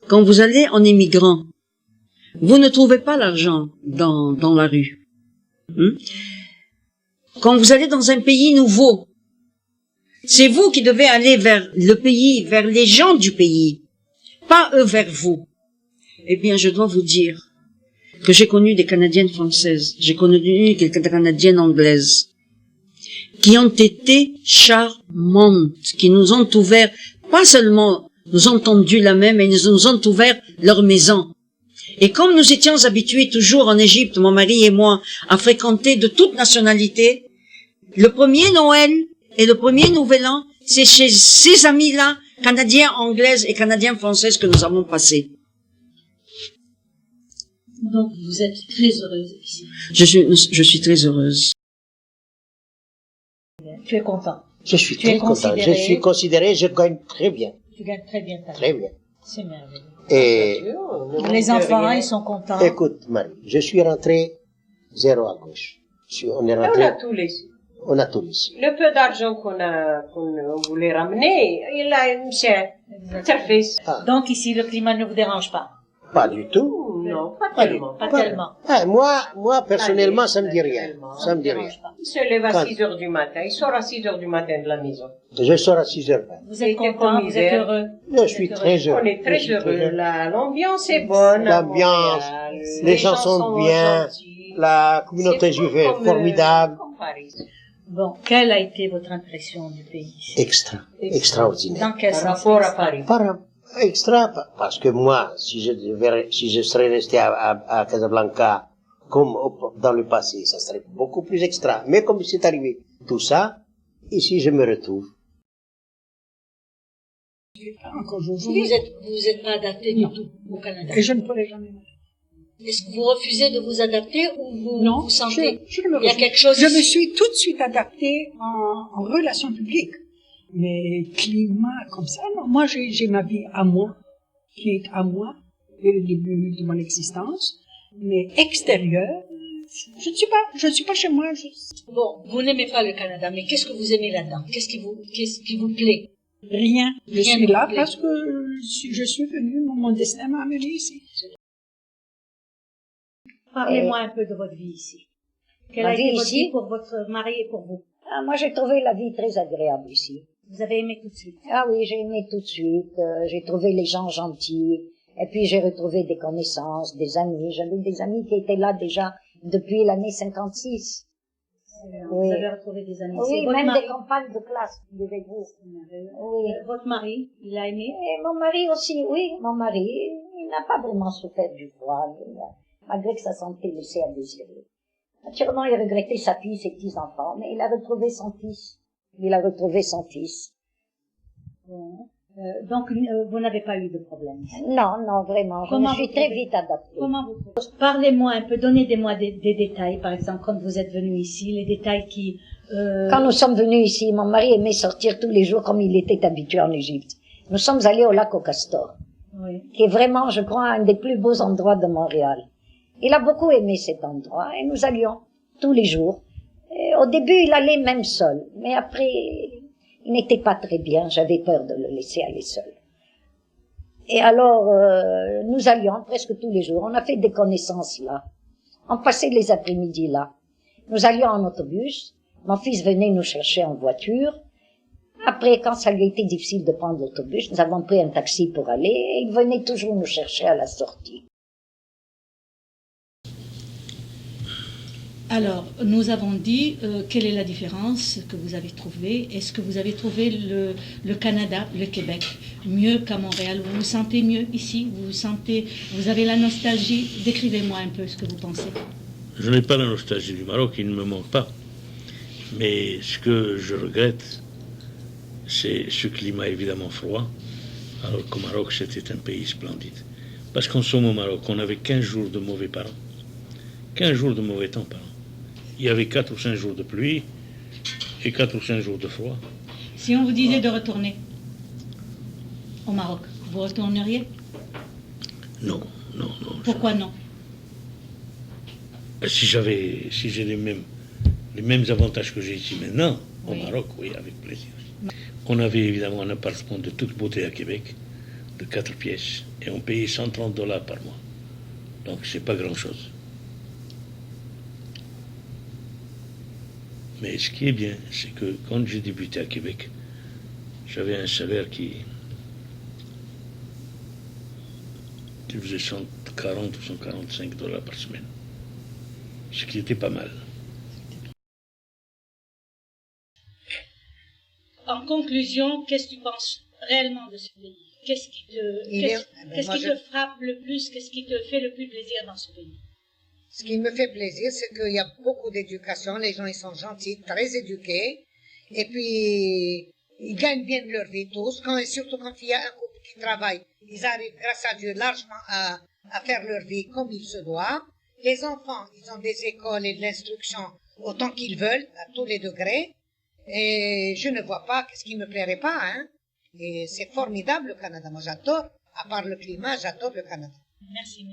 quand vous allez en émigrant, vous ne trouvez pas l'argent dans la rue. Quand vous allez dans un pays nouveau, c'est vous qui devez aller vers le pays, vers les gens du pays, pas eux vers vous. Eh bien, je dois vous dire que j'ai connu des Canadiennes françaises, j'ai connu des Canadiennes anglaises, qui ont été charmantes, qui nous ont ouvert, pas seulement nous ont tendu la main, mais ils nous ont ouvert leur maison. Et comme nous étions habitués toujours en Égypte, mon mari et moi, à fréquenter de toute nationalité, le premier Noël et le premier Nouvel An, c'est chez ces amis-là, Canadiens, Anglaises et Canadiens, Françaises, que nous avons passé. Donc, vous êtes très heureuse ici. Je suis très heureuse. Tu es content. Je suis très content. Je suis considéré, je gagne très bien. Tu gagnes très bien ta vie. Très bien. C'est merveilleux. Et Les enfants, ils sont contents. écoute, Marie, je suis rentré zéro à gauche. On est rentré. On a tout laissé. On a tout laissé. Le peu d'argent qu'on voulait ramener, il a une service. Donc ici, le climat ne vous dérange pas? Pas du tout. Non, pas tellement. Pas tellement. Moi, personnellement, ça me dit rien. Ça me dit rien. Il se lève à 6 heures du matin. Il sort à 6 heures du matin de la maison. Je sors à 6h20. Vous êtes content, vous êtes heureux. Je suis très heureux. On est très heureux. L'ambiance est bonne. L'ambiance, les gens sont bien, la communauté juive est formidable. Comme Paris. Bon, quelle a été votre impression du pays ici? Extraordinaire. Dans quel Par sens? rapport à Paris. Parce que moi, si je serais resté à Casablanca, comme dans le passé, ça serait beaucoup plus extra. Mais comme c'est arrivé tout ça, ici je me retrouve. Vous êtes pas adapté du tout au Canada. Et je ne pourrai jamais. Est-ce que vous refusez de vous adapter ou vous sentez je ne me il y a refuse. quelque chose Je me ici? suis tout de suite adaptée en relations publiques. Mais climat comme ça, non. Moi, j'ai ma vie à moi, qui est à moi, dès le début de mon existence. Mais extérieur, je ne suis pas chez moi. Bon, vous n'aimez pas le Canada, mais qu'est-ce que vous aimez là-dedans? Qu'est-ce qui vous plaît? Rien. Je Rien suis ne là vous plaît. parce que je suis venue, mon destin m'a amené ici. Parlez-moi un peu de votre vie ici. Quelle Ma a été vie votre ici? vie pour votre mari et pour vous? Moi, j'ai trouvé la vie très agréable ici. Vous avez aimé tout de suite? Ah oui, j'ai aimé tout de suite. J'ai trouvé les gens gentils. Et puis, j'ai retrouvé des connaissances, des amis. J'avais des amis qui étaient là déjà depuis l'année 56. Vous avez retrouvé des amis? Oui, C'est votre même mari? des compagnes de classe, direz-vous. Oui. Votre mari, il a aimé? Et mon mari aussi, oui. Mon mari, il n'a pas vraiment souffert du froid, malgré que sa santé laissait à désirer. Naturellement, il regrettait sa fille, ses petits-enfants, mais il a retrouvé son fils. Bon. Donc, vous n'avez pas eu de problème? Non, vraiment. Je me suis très vite adaptée. Comment vous Parlez-moi un peu, donnez-moi des détails, par exemple, quand vous êtes venu ici, les détails qui... Quand nous sommes venus ici, mon mari aimait sortir tous les jours comme il était habitué en Égypte. Nous sommes allés au lac au Castor, qui est vraiment, je crois, un des plus beaux endroits de Montréal. Il a beaucoup aimé cet endroit et nous allions tous les jours. Et au début, il allait même seul, mais après, il n'était pas très bien. J'avais peur de le laisser aller seul. Et alors, nous allions presque tous les jours. On a fait des connaissances là. On passait les après-midi là. Nous allions en autobus. Mon fils venait nous chercher en voiture. Après, quand ça lui était difficile de prendre l'autobus, nous avons pris un taxi pour aller. Et il venait toujours nous chercher à la sortie. Alors, nous avons dit quelle est la différence que vous avez trouvée. Est-ce que vous avez trouvé le Canada, le Québec, mieux qu'à Montréal? Vous vous sentez mieux ici? Vous avez la nostalgie? Décrivez-moi un peu ce que vous pensez. Je n'ai pas la nostalgie du Maroc, il ne me manque pas. Mais ce que je regrette, c'est ce climat évidemment froid, alors qu'au Maroc, c'était un pays splendide. Parce qu'en somme, au Maroc, on avait 15 jours de mauvais par an. 15 jours de mauvais temps par an. Il y avait 4 ou 5 jours de pluie et 4 ou 5 jours de froid. Si on vous disait de retourner au Maroc, vous retourneriez? Non. Pourquoi non? Si j'ai les mêmes avantages que j'ai ici maintenant, au Maroc, oui, avec plaisir. On avait évidemment un appartement de toute beauté à Québec. de 4 pièces et on payait $130 par mois. Donc c'est pas grand-chose. Mais ce qui est bien, c'est que quand j'ai débuté à Québec, j'avais un salaire qui faisait $140 ou $145 par semaine. Ce qui était pas mal. En conclusion, qu'est-ce que tu penses réellement de ce pays? Qu'est-ce qui te frappe le plus? Qu'est-ce qui te fait le plus plaisir dans ce pays? Ce qui me fait plaisir, c'est qu'il y a beaucoup d'éducation. Les gens, ils sont gentils, très éduqués. Et puis, ils gagnent bien leur vie tous. Surtout quand il y a un couple qui travaille, ils arrivent, grâce à Dieu, largement à faire leur vie comme il se doit. Les enfants, ils ont des écoles et de l'instruction autant qu'ils veulent, à tous les degrés. Et je ne vois pas ce qui me plairait pas, hein. Et c'est formidable, le Canada. Moi, j'adore. À part le climat, j'adore le Canada. Merci.